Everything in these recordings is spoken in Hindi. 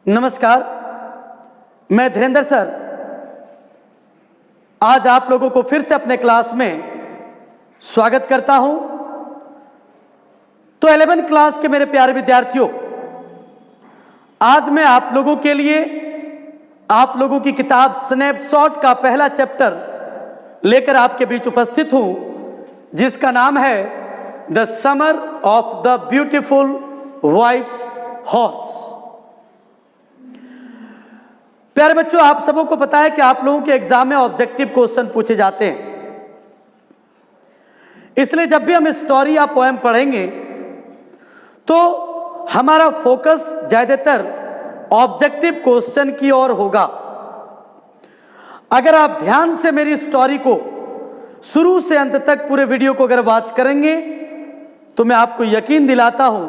नमस्कार, मैं धीरेंद्र सर आज आप लोगों को फिर से अपने क्लास में स्वागत करता हूं। तो 11 क्लास के मेरे प्यारे विद्यार्थियों, आज मैं आप लोगों के लिए आप लोगों की किताब स्नैपशॉट का पहला चैप्टर लेकर आपके बीच उपस्थित हूं, जिसका नाम है the summer of the beautiful white horse. प्यारे बच्चों, आप सबों को पता है कि आप लोगों के एग्जाम में ऑब्जेक्टिव क्वेश्चन पूछे जाते हैं, इसलिए जब भी हम स्टोरी या पोएम पढ़ेंगे तो हमारा फोकस ज्यादातर ऑब्जेक्टिव क्वेश्चन की ओर होगा। अगर आप ध्यान से मेरी स्टोरी को शुरू से अंत तक पूरे वीडियो को अगर वॉच करेंगे तो मैं आपको यकीन दिलाता हूं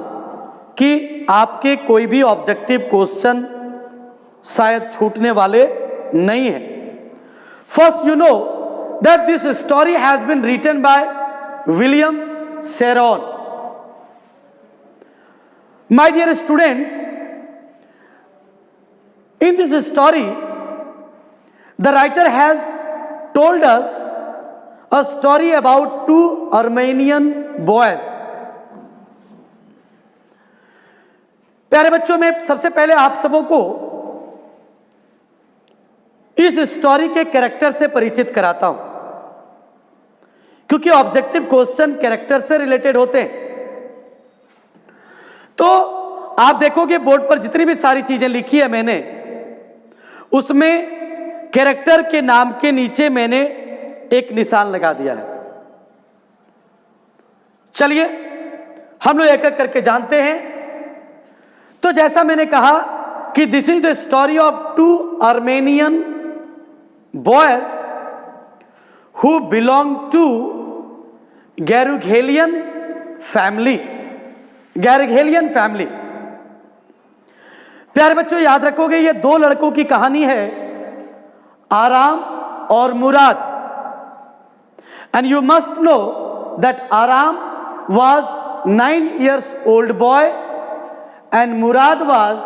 कि आपके कोई भी ऑब्जेक्टिव क्वेश्चन शायद छूटने वाले नहीं है। First, you know that this story has been written by William Saroyan. My dear students, in this story the writer has told us a story about two Armenian boys। प्यारे बच्चों, मैं सबसे पहले आप सबों को इस स्टोरी के कैरेक्टर से परिचित कराता हूं, क्योंकि ऑब्जेक्टिव क्वेश्चन कैरेक्टर से रिलेटेड होते हैं। तो आप देखोगे बोर्ड पर जितनी भी सारी चीजें लिखी है मैंने, उसमें कैरेक्टर के नाम के नीचे मैंने एक निशान लगा दिया है। चलिए हम लोग एक एक करके जानते हैं। तो जैसा मैंने कहा कि this is the story of two Armenian boys who belong to Garoghlanian family. Garoghlanian family, प्यारे बच्चों याद रखोगे, ये दो लड़कों की कहानी है, आराम और Mourad. And you must know that Aram was 9 years old boy and Murad was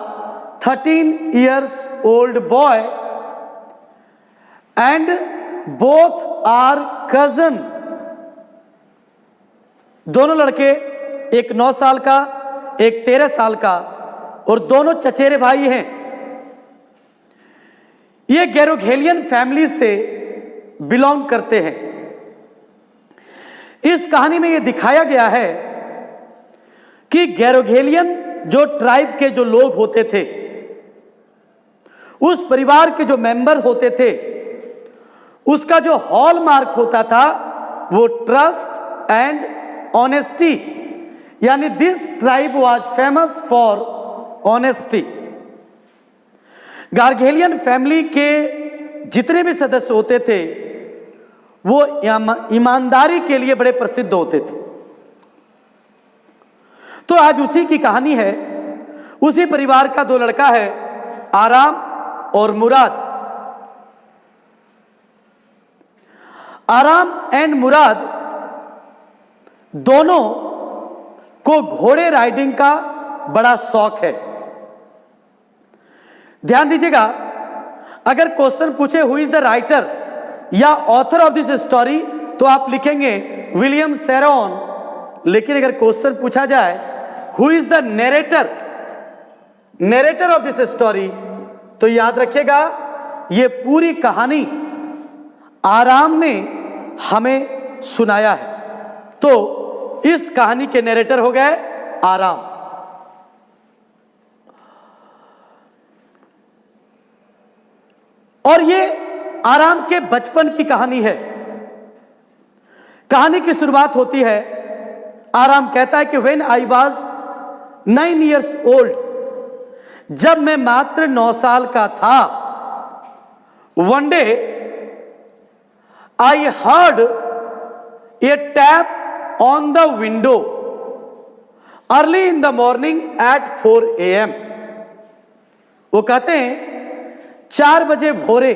13 years old boy, and both are cousin। दोनों लड़के, एक 9 साल का एक 13 साल का, और दोनों चचेरे भाई हैं। ये गैरुघेलियन फैमिली से बिलोंग करते हैं। इस कहानी में यह दिखाया गया है कि गैरुघेलियन जो ट्राइब के जो लोग होते थे, उस परिवार के जो मेंबर होते थे, उसका जो हॉलमार्क होता था वो ट्रस्ट एंड ऑनेस्टी, यानी this tribe was famous for honesty. Garoghlanian family के जितने भी सदस्य होते थे वो ईमानदारी के लिए बड़े प्रसिद्ध होते थे। तो आज उसी की कहानी है। उसी परिवार का दो लड़का है, आराम और मुराद। आराम एंड मुराद दोनों को घोड़े राइडिंग का बड़ा शौक है। ध्यान दीजिएगा, अगर क्वेश्चन पूछे हु इज द राइटर या ऑथर ऑफ दिस स्टोरी तो आप लिखेंगे विलियम शेरॉन। लेकिन अगर क्वेश्चन पूछा जाए who is the narrator of this story तो याद रखिएगा ये पूरी कहानी आराम ने हमें सुनाया है। तो इस कहानी के नरेटर हो गए आराम। और ये आराम के बचपन की कहानी है। कहानी की शुरुआत होती है, आराम कहता है कि when I was 9 years old, जब मैं मात्र 9 साल का था, one day I heard a tap on the window early in the morning at 4 AM। वो कहते हैं 4 बजे भोरे,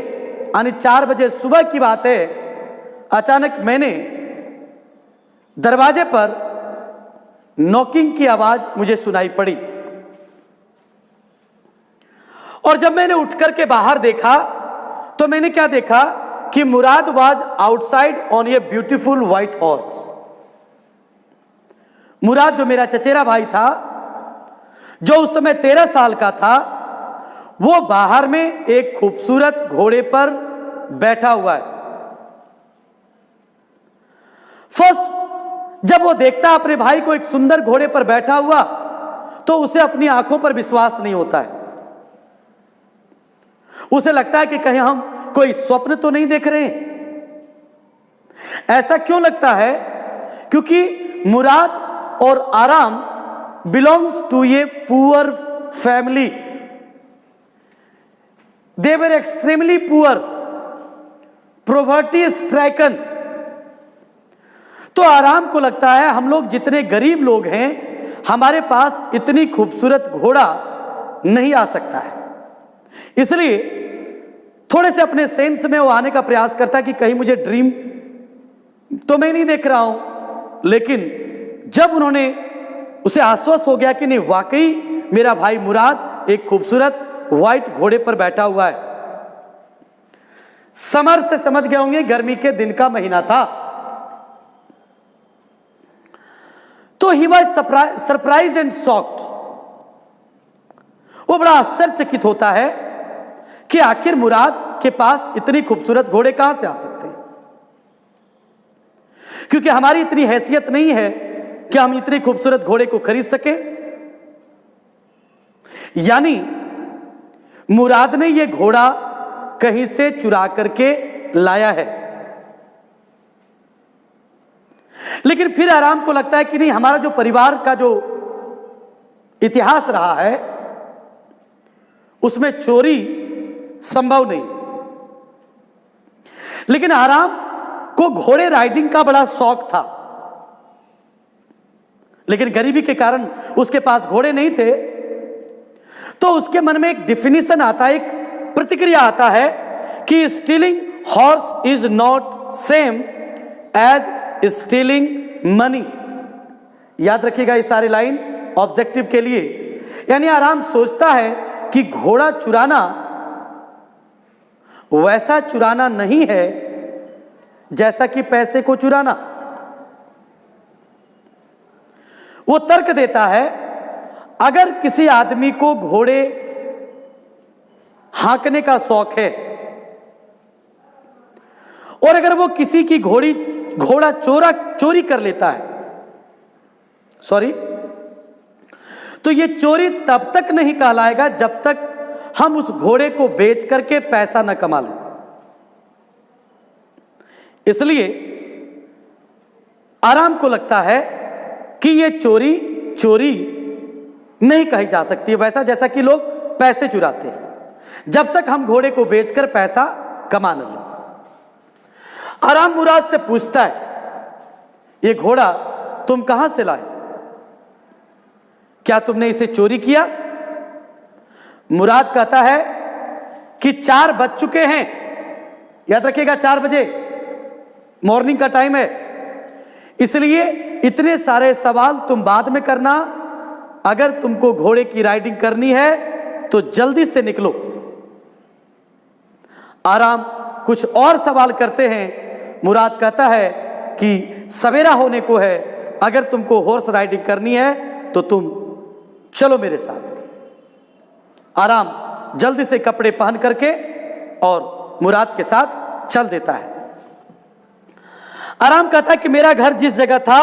यानी 4 बजे सुबह की बात है, अचानक मैंने दरवाजे पर नॉकिंग की आवाज मुझे सुनाई पड़ी। और जब मैंने उठ करके बाहर देखा तो मैंने क्या देखा कि Mourad was outside on a beautiful white horse. Mourad जो मेरा चचेरा भाई था, जो उस समय 13 साल का था, वो बाहर में एक खूबसूरत घोड़े पर बैठा हुआ है। फर्स्ट जब वो देखता अपने भाई को एक सुंदर घोड़े पर बैठा हुआ तो उसे अपनी आंखों पर विश्वास नहीं होता है। उसे लगता है कि कहीं हम कोई स्वप्न तो नहीं देख रहे हैं। ऐसा क्यों लगता है? क्योंकि मुराद और Aram belongs to a poor family. They were extremely poor, poverty stricken. तो आराम को लगता है हम लोग जितने गरीब लोग हैं, हमारे पास इतनी खूबसूरत घोड़ा नहीं आ सकता है। इसलिए थोड़े से अपने सेंस में वो आने का प्रयास करता है कि कहीं मुझे ड्रीम तो मैं नहीं देख रहा हूं। लेकिन जब उन्होंने उसे आश्वस्त हो गया कि नहीं, वाकई मेरा भाई मुराद एक खूबसूरत व्हाइट घोड़े पर बैठा हुआ है। समर से समझ गए होंगे, गर्मी के दिन का महीना था। तो he was surprised and shocked. वो बड़ा आश्चर्यचकित होता है कि आखिर मुराद के पास इतनी खूबसूरत घोड़े कहां से आ सकते हैं, क्योंकि हमारी इतनी हैसियत नहीं है कि हम इतनी खूबसूरत घोड़े को खरीद सके। यानी मुराद ने यह घोड़ा कहीं से चुरा करके लाया है। लेकिन फिर आराम को लगता है कि नहीं, हमारा जो परिवार का जो इतिहास रहा है उसमें चोरी संभव नहीं। लेकिन आराम को घोड़े राइडिंग का बड़ा शौक था, लेकिन गरीबी के कारण उसके पास घोड़े नहीं थे। तो उसके मन में एक डिफिनीशन आता है, एक प्रतिक्रिया आता है कि stealing horse is not same as stealing money. याद रखिएगा ये सारी लाइन ऑब्जेक्टिव के लिए। यानी आराम सोचता है कि घोड़ा चुराना वैसा चुराना नहीं है जैसा कि पैसे को चुराना। वो तर्क देता है, अगर किसी आदमी को घोड़े हाँकने का शौक है और अगर वो किसी की घोड़ा चोरी कर लेता है, तो ये चोरी तब तक नहीं कहलाएगा जब तक हम उस घोड़े को बेच करके पैसा न कमा लें। इसलिए आराम को लगता है कि ये चोरी नहीं कही जा सकती, वैसा जैसा कि लोग पैसे चुराते हैं, जब तक हम घोड़े को बेचकर पैसा कमा न लें। आराम मुराद से पूछता है, ये घोड़ा तुम कहां से लाए? क्या तुमने इसे चोरी किया? मुराद कहता है कि 4 बज चुके हैं। याद रखिएगा 4 बजे मॉर्निंग का टाइम है, इसलिए इतने सारे सवाल तुम बाद में करना। अगर तुमको घोड़े की राइडिंग करनी है तो जल्दी से निकलो। आराम कुछ और सवाल करते हैं। मुराद कहता है कि सवेरा होने को है, अगर तुमको हॉर्स राइडिंग करनी है तो तुम चलो मेरे साथ। आराम जल्दी से कपड़े पहन करके और मुराद के साथ चल देता है। आराम कहता है कि मेरा घर जिस जगह था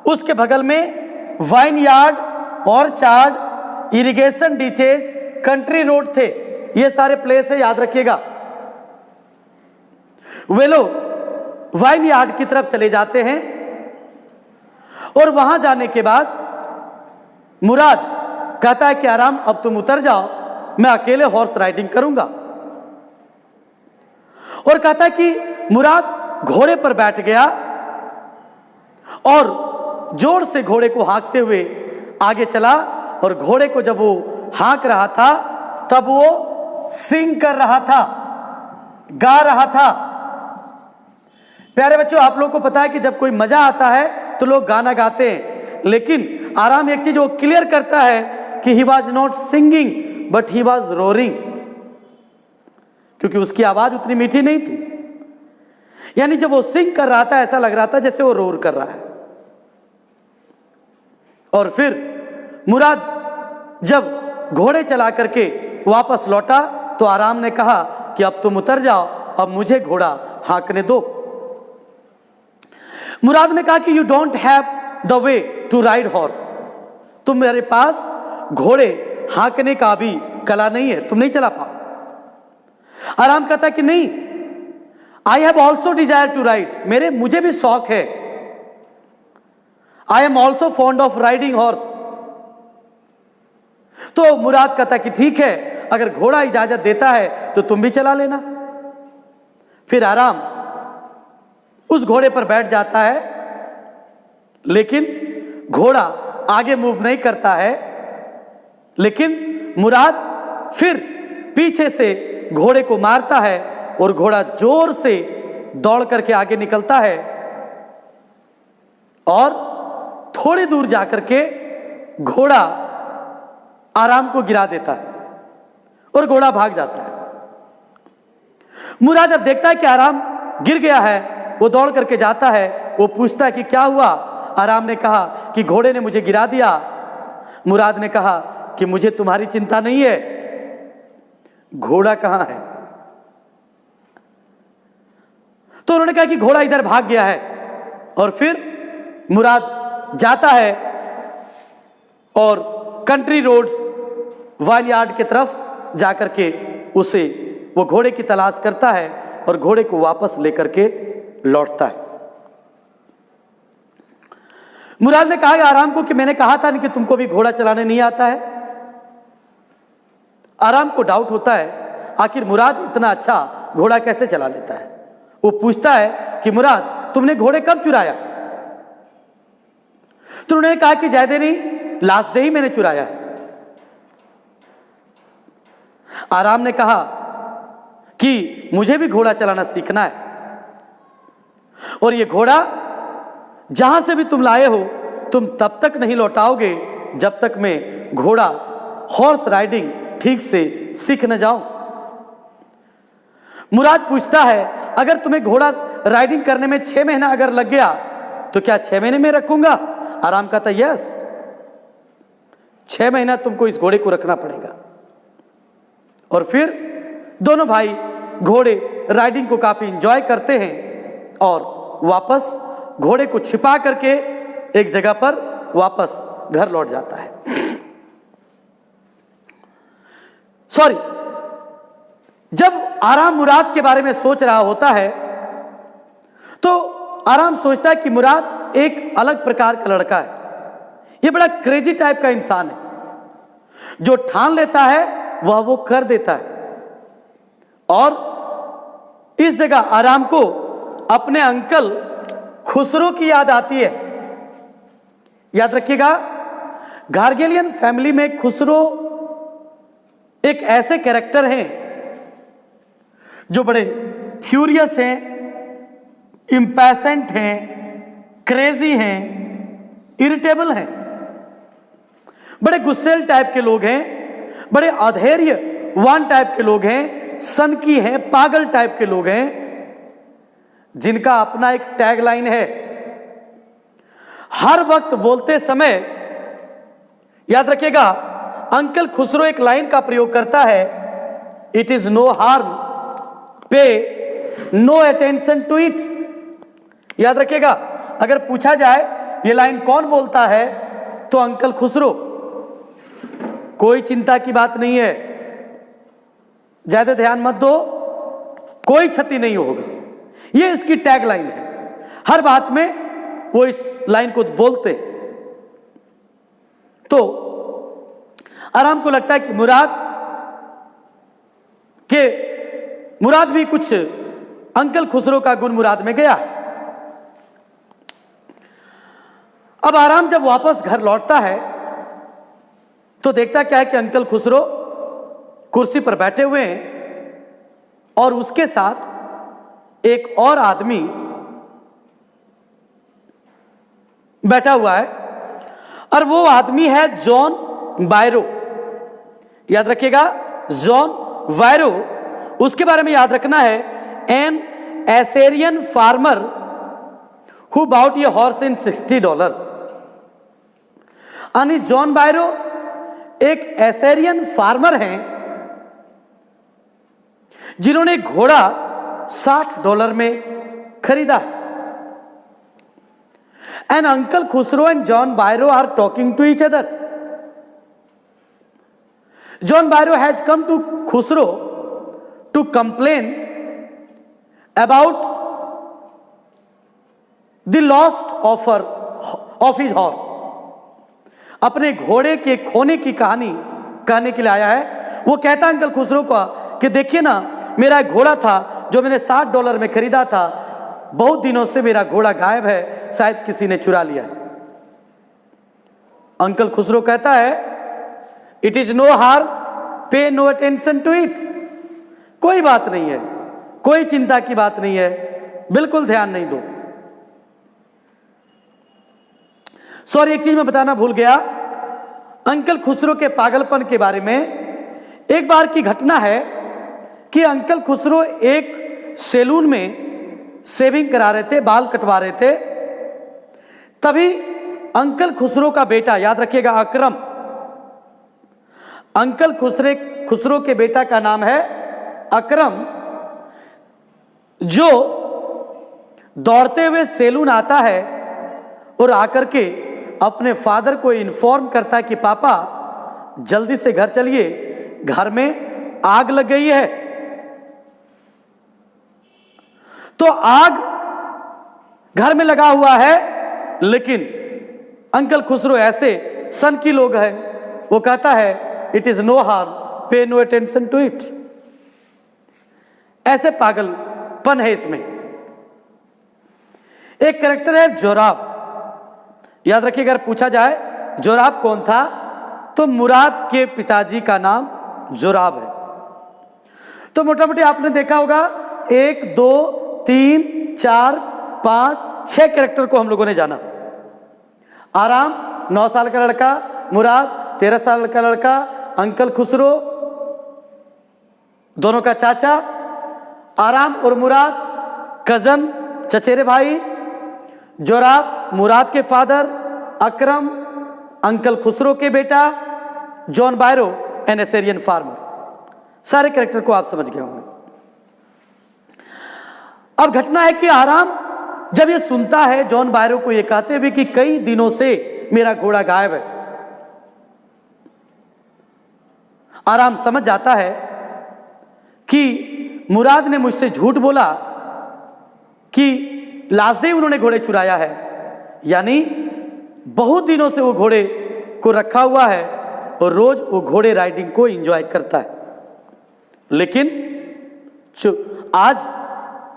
उसके बगल में vineyard, orchard, irrigation ditches, country road थे। ये सारे प्लेस है, याद रखिएगा। वे लोग वाइन यार्ड की तरफ चले जाते हैं और वहां जाने के बाद मुराद कहता है कि आराम अब तुम उतर जाओ, मैं अकेले हॉर्स राइडिंग करूंगा। और कहता है कि मुराद घोड़े पर बैठ गया और जोर से घोड़े को हाँकते हुए आगे चला। और घोड़े को जब वो हाँक रहा था तब वो सिंग कर रहा था, गा रहा था। प्यारे बच्चों, आप लोगों को पता है कि जब कोई मजा आता है तो लोग गाना गाते हैं, लेकिन आराम एक चीज वो क्लियर करता है कि he was not singing but he was roaring, क्योंकि उसकी आवाज उतनी मीठी नहीं थी। यानी जब वो सिंग कर रहा था ऐसा लग रहा था जैसे वो रोर कर रहा है। और फिर मुराद जब घोड़े चला करके वापस लौटा तो आराम ने कहा कि अब तुम उतर जाओ, अब मुझे घोड़ा हाँकने दो। मुराद ने कहा कि you don't have the way to ride horse, तुम मेरे पास घोड़े हाँकने का भी कला नहीं है, तुम नहीं चला पाओ। आराम कहता कि नहीं, I have also desire to ride, मुझे भी शौक है। I am also fond of riding horse. तो मुराद कहता कि ठीक है, अगर घोड़ा इजाजत देता है तो तुम भी चला लेना। फिर आराम उस घोड़े पर बैठ जाता है, लेकिन घोड़ा आगे मूव नहीं करता है। लेकिन मुराद फिर पीछे से घोड़े को मारता है और घोड़ा जोर से दौड़ करके आगे निकलता है और थोड़ी दूर जाकर के घोड़ा आराम को गिरा देता है और घोड़ा भाग जाता है। मुराद जब देखता है कि आराम गिर गया है, वो दौड़ करके जाता है, वो पूछता है कि क्या हुआ। आराम ने कहा कि घोड़े ने मुझे गिरा दिया। मुराद ने कहा कि मुझे तुम्हारी चिंता नहीं है, घोड़ा कहां है। तो उन्होंने कहा कि घोड़ा इधर भाग गया है। और फिर मुराद जाता है और कंट्री रोड्स वाइल यार्ड की तरफ जाकर के वो घोड़े की तलाश करता है और घोड़े को वापस लेकर के लौटता है। मुराद ने कहा कि आराम को कि मैंने कहा था कि तुमको भी घोड़ा चलाने नहीं आता है। आराम को डाउट होता है आखिर मुराद इतना अच्छा घोड़ा कैसे चला लेता है। वो पूछता है कि मुराद तुमने घोड़े कब चुराया। तो उन्होंने कहा कि ज्यादा नहीं, लास्ट डे ही मैंने चुराया है। आराम ने कहा कि मुझे भी घोड़ा चलाना सीखना है और ये घोड़ा जहां से भी तुम लाए हो तुम तब तक नहीं लौटाओगे जब तक मैं घोड़ा हॉर्स राइडिंग ठीक से सीख न जाऊं। मुराद पूछता है अगर तुम्हें घोड़ा राइडिंग करने में 6 महीना अगर लग गया तो क्या 6 महीने में रखूंगा। आराम कहता यस, 6 महीना तुमको इस घोड़े को रखना पड़ेगा। और फिर दोनों भाई घोड़े राइडिंग को काफी एंजॉय करते हैं और वापस घोड़े को छिपा करके एक जगह पर वापस घर लौट जाता है। सॉरी, जब आराम मुराद के बारे में सोच रहा होता है तो आराम सोचता है कि मुराद एक अलग प्रकार का लड़का है। ये बड़ा क्रेजी टाइप का इंसान है, जो ठान लेता है वह वो कर देता है। और इस जगह आराम को अपने अंकल खुसरो की याद आती है। याद रखिएगा, गार्गेलियन फैमिली में खुसरो एक ऐसे कैरेक्टर हैं जो बड़े फ्यूरियस हैं, इंपैशेंट हैं, क्रेजी हैं, इरिटेबल हैं, बड़े गुस्सेल टाइप के लोग हैं, बड़े अधैर्यवान टाइप के लोग हैं, सनकी हैं, पागल टाइप के लोग हैं, जिनका अपना एक टैगलाइन है। हर वक्त बोलते समय याद रखिएगा, अंकल खुसरो एक लाइन का प्रयोग करता है, इट इज नो हार्म, पे नो अटेंशन टू इट। याद रखिएगा, अगर पूछा जाए ये लाइन कौन बोलता है तो अंकल खुसरो। कोई चिंता की बात नहीं है, ज्यादा ध्यान मत दो, कोई क्षति नहीं होगा, ये इसकी टैग लाइन है। हर बात में वो इस लाइन को बोलते। तो आराम को लगता है कि मुराद भी कुछ अंकल खुसरो का गुण मुराद में गया। अब आराम जब वापस घर लौटता है तो देखता क्या है कि अंकल खुसरो कुर्सी पर बैठे हुए हैं और उसके साथ एक और आदमी बैठा हुआ है और वो आदमी है जॉन बायरो। याद रखिएगा, जॉन वायरो। उसके बारे में याद रखना है, an Assyrian farmer who bought a horse in $60। यानी जॉन बायरो एक एसेरियन फार्मर हैं जिन्होंने घोड़ा $60 में खरीदा। And uncle Khosrove and John Byro are talking to each other. John Byro has come to Khosrove to complain about the lost offer of his horse. अपने घोड़े के खोने की कहानी कहने के लिए आया है। वो कहता है अंकल खुसरो का कि देखिए ना, मेरा एक घोड़ा था जो मैंने $60 में खरीदा था, बहुत दिनों से मेरा घोड़ा गायब है, शायद किसी ने चुरा लिया है। अंकल खुसरो कहता है, इट इज नो हार्म, पे नो अटेंशन टू इट। कोई बात नहीं है, कोई चिंता की बात नहीं है, बिल्कुल ध्यान नहीं दो। सॉरी, एक चीज मैं बताना भूल गया, अंकल खुसरो के पागलपन के बारे में। एक बार की घटना है कि अंकल खुसरो एक सैलून में शेविंग करा रहे थे, बाल कटवा रहे थे। तभी अंकल खुसरो का बेटा, याद रखिएगा अकरम, अंकल खुसरो के बेटा का नाम है अकरम, जो दौड़ते हुए सैलून आता है और आकर के अपने फादर को इन्फॉर्म करता है कि पापा जल्दी से घर चलिए, घर में आग लग गई है। तो आग घर में लगा हुआ है, लेकिन अंकल खुसरो ऐसे सन की लोग हैं, वो कहता है इट इज नो हार्म, पे नो अटेंशन टू इट। ऐसे पागलपन है इसमें। एक कैरेक्टर है जोराब। याद रखिए, अगर पूछा जाए जोराब कौन था, तो मुराद के पिताजी का नाम जोराब है। तो मोटा मोटी आपने देखा होगा 1 2 3 4 5 6 कैरेक्टर को हम लोगों ने जाना। आराम 9 साल का लड़का, मुराद 13 साल का लड़का, अंकल खुसरो दोनों का चाचा, आराम और मुराद कजन चचेरे भाई, जोराब मुराद के फादर, अकरम अंकल खुसरो के बेटा, जॉन बायरो एन एसेरियन फार्मर। सारे कैरेक्टर को आप समझ गए होंगे। अब घटना है कि आराम जब ये सुनता है जॉन बायरो को ये कहते हुए कि कई दिनों से मेरा घोड़ा गायब है, आराम समझ जाता है कि मुराद ने मुझसे झूठ बोला कि लास्ट डे उन्होंने घोड़े चुराया है, यानी बहुत दिनों से वो घोड़े को रखा हुआ है और रोज वो घोड़े राइडिंग को एंजॉय करता है। लेकिन आज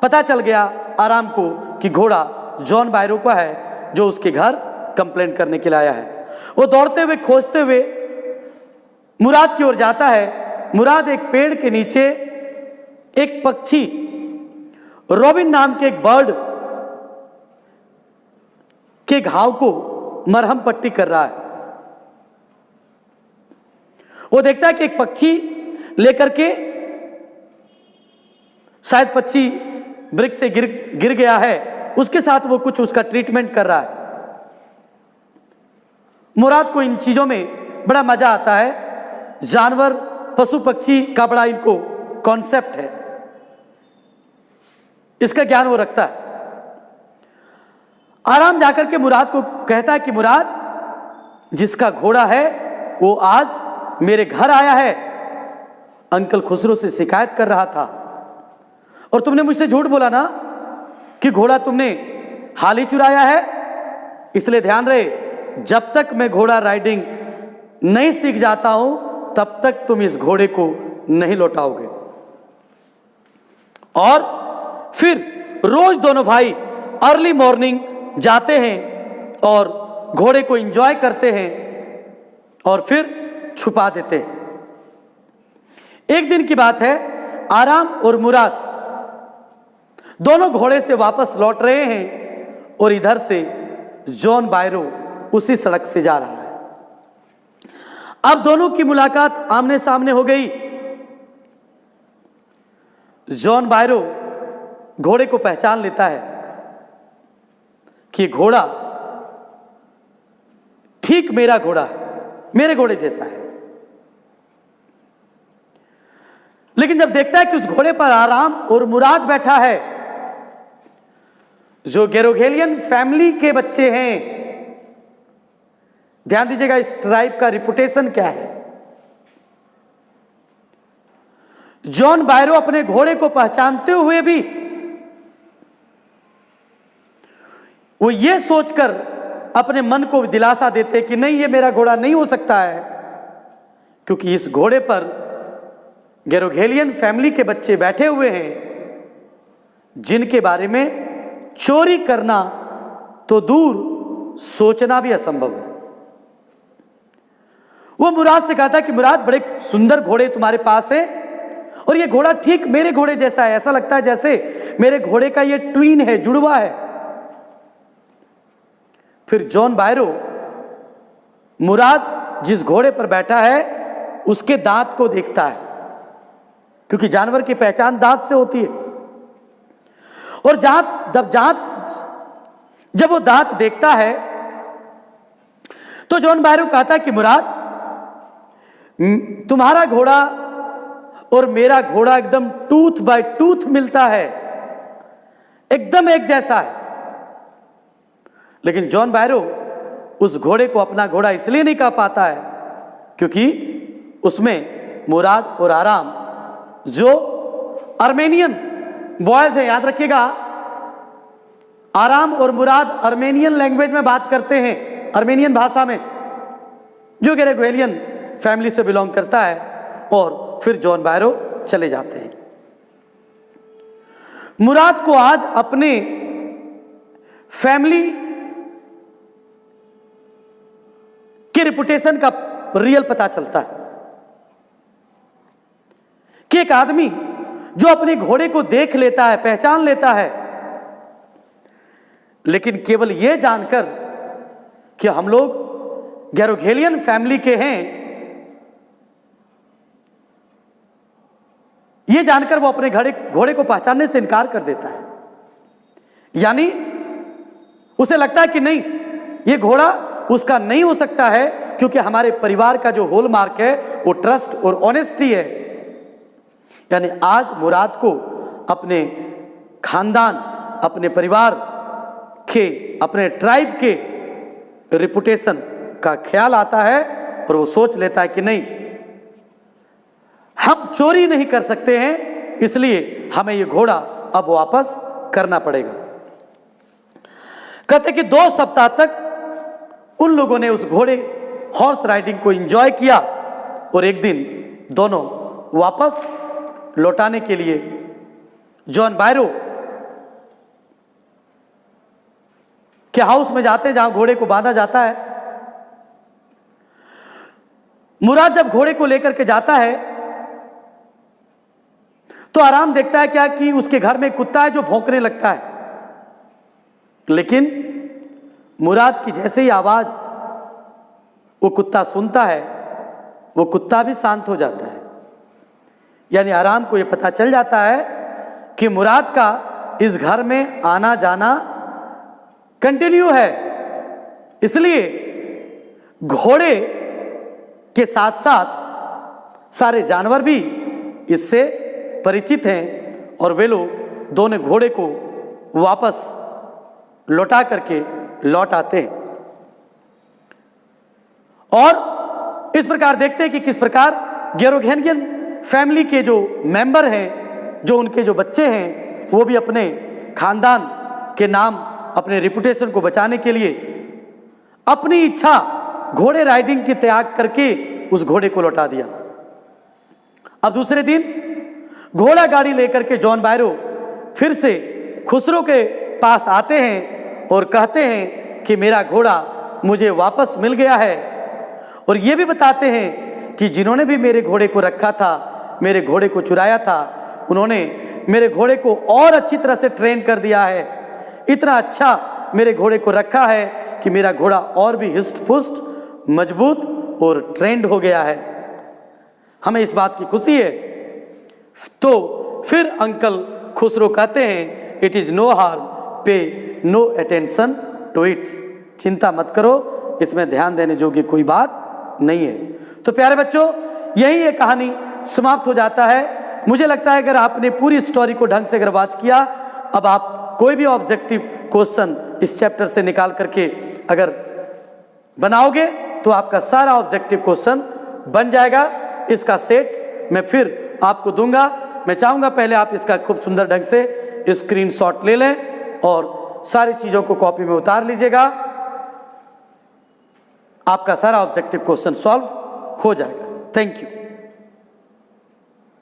पता चल गया आराम को कि घोड़ा जॉन बायरो का है, जो उसके घर कंप्लेंट करने के लिए आया है। वो दौड़ते हुए खोजते हुए मुराद की ओर जाता है। मुराद एक पेड़ के नीचे एक पक्षी, रॉबिन नाम के एक बर्ड के घाव को मरहम पट्टी कर रहा है। वो देखता है कि एक पक्षी लेकर के, शायद पक्षी वृक्ष से गिर गया है, उसके साथ वो कुछ उसका ट्रीटमेंट कर रहा है। मुराद को इन चीजों में बड़ा मजा आता है। जानवर पशु पक्षी का बड़ा इनको कॉन्सेप्ट है, इसका ज्ञान वो रखता है। आराम जाकर के मुराद को कहता है कि मुराद, जिसका घोड़ा है वो आज मेरे घर आया है, अंकल खुसरो से शिकायत कर रहा था, और तुमने मुझसे झूठ बोला ना कि घोड़ा तुमने हाल ही चुराया है। इसलिए ध्यान रहे, जब तक मैं घोड़ा राइडिंग नहीं सीख जाता हूं तब तक तुम इस घोड़े को नहीं लौटाओगे। और फिर रोज दोनों भाई अर्ली मॉर्निंग जाते हैं और घोड़े को एंजॉय करते हैं और फिर छुपा देते हैं। एक दिन की बात है, आराम और मुराद दोनों घोड़े से वापस लौट रहे हैं और इधर से जॉन बायरो उसी सड़क से जा रहा है। अब दोनों की मुलाकात आमने सामने हो गई। जॉन बायरो घोड़े को पहचान लेता है कि घोड़ा ठीक मेरा घोड़ा है, मेरे घोड़े जैसा है। लेकिन जब देखता है कि उस घोड़े पर आराम और मुराद बैठा है, जो गेरोगेलियन फैमिली के बच्चे हैं, ध्यान दीजिएगा इस ट्राइब का रिपुटेशन क्या है। जॉन बायरो अपने घोड़े को पहचानते हुए भी वो ये सोचकर अपने मन को दिलासा देते कि नहीं, ये मेरा घोड़ा नहीं हो सकता है, क्योंकि इस घोड़े पर गेरोगेलियन फैमिली के बच्चे बैठे हुए हैं, जिनके बारे में चोरी करना तो दूर, सोचना भी असंभव है। वो मुराद से कहा था कि मुराद, बड़े सुंदर घोड़े तुम्हारे पास है और ये घोड़ा ठीक मेरे घोड़े जैसा है, ऐसा लगता है जैसे मेरे घोड़े का ये ट्वीन है, जुड़वा है। फिर जॉन बायरो मुराद जिस घोड़े पर बैठा है उसके दांत को देखता है, क्योंकि जानवर की पहचान दांत से होती है। और जब वो दांत देखता है तो जॉन बायरो कहता है कि मुराद, तुम्हारा घोड़ा और मेरा घोड़ा एकदम टूथ बाय टूथ मिलता है, एकदम एक जैसा है। लेकिन जॉन बायरो उस घोड़े को अपना घोड़ा इसलिए नहीं कह पाता है क्योंकि उसमें मुराद और आराम, जो अर्मेनियन बॉयज है, याद रखिएगा, आराम और मुराद अर्मेनियन लैंग्वेज में बात करते हैं, अर्मेनियन भाषा में, जो गेरोगेलियन फैमिली से बिलोंग करता है। और फिर जॉन बायरो चले जाते हैं। मुराद को आज अपने फैमिली के रिपुटेशन का रियल पता चलता है कि एक आदमी जो अपने घोड़े को देख लेता है, पहचान लेता है, लेकिन केवल यह जानकर कि हम लोग गेरोगेलियन फैमिली के हैं, यह जानकर वो अपने घोड़े को पहचानने से इनकार कर देता है। यानी उसे लगता है कि नहीं, यह घोड़ा उसका नहीं हो सकता है, क्योंकि हमारे परिवार का जो हॉलमार्क है वो ट्रस्ट और ऑनेस्टी है। यानी आज मुराद को अपने खानदान, अपने परिवार के, अपने ट्राइब के रिपुटेशन का ख्याल आता है और वो सोच लेता है कि नहीं, हम चोरी नहीं कर सकते हैं, इसलिए हमें ये घोड़ा अब वापस करना पड़ेगा। कहते कि 2 सप्ताह तक उन लोगों ने उस घोड़े हॉर्स राइडिंग को एंजॉय किया और एक दिन दोनों वापस लौटाने के लिए जॉन बायरो के हाउस में जाते हैं, जहां घोड़े को बांधा जाता है। मुराद जब घोड़े को लेकर के जाता है तो आराम देखता है क्या कि उसके घर में कुत्ता है जो भौंकने लगता है, लेकिन मुराद की जैसे ही आवाज वो कुत्ता सुनता है, वो कुत्ता भी शांत हो जाता है। यानी आराम को ये पता चल जाता है कि मुराद का इस घर में आना जाना कंटिन्यू है, इसलिए घोड़े के साथ साथ सारे जानवर भी इससे परिचित हैं और वे लोग दोनों घोड़े को वापस लौटा करके लौट आते हैं। और इस प्रकार देखते हैं कि किस प्रकार गेरोगेलियन फैमिली के जो मेंबर हैं, जो उनके जो बच्चे हैं, वो भी अपने खानदान के नाम, अपने रिपुटेशन को बचाने के लिए अपनी इच्छा घोड़े राइडिंग की त्याग करके उस घोड़े को लौटा दिया। अब दूसरे दिन घोड़ा गाड़ी लेकर के जॉन बायरो फिर से खुसरो के पास आते हैं और कहते हैं कि मेरा घोड़ा मुझे वापस मिल गया है, और ये भी बताते हैं कि जिन्होंने भी मेरे घोड़े को रखा था, मेरे घोड़े को चुराया था, उन्होंने मेरे घोड़े को और अच्छी तरह से ट्रेन कर दिया है, इतना अच्छा मेरे घोड़े को रखा है कि मेरा घोड़ा और भी हिस्ट पुष्ट, मजबूत और ट्रेंड हो गया है, हमें इस बात की खुशी है। तो फिर अंकल खुसरो कहते हैं इट इज नो हार्म, पे नो अटेंशन टू इट। चिंता मत करो, इसमें ध्यान देने योग्य कोई बात नहीं है। तो प्यारे बच्चों, यही ये कहानी समाप्त हो जाता है। मुझे लगता है अगर आपने पूरी स्टोरी को ढंग से अगर बात किया, अब आप कोई भी ऑब्जेक्टिव क्वेश्चन इस चैप्टर से निकाल करके अगर बनाओगे तो आपका सारा ऑब्जेक्टिव क्वेश्चन बन जाएगा। इसका सेट मैं फिर आपको दूंगा। मैं चाहूंगा पहले आप इसका खूब सुंदर ढंग से स्क्रीनशॉट ले लें और सारी चीजों को कॉपी में उतार लीजिएगा। आपका सारा ऑब्जेक्टिव क्वेश्चन सॉल्व हो जाएगा। Thank you.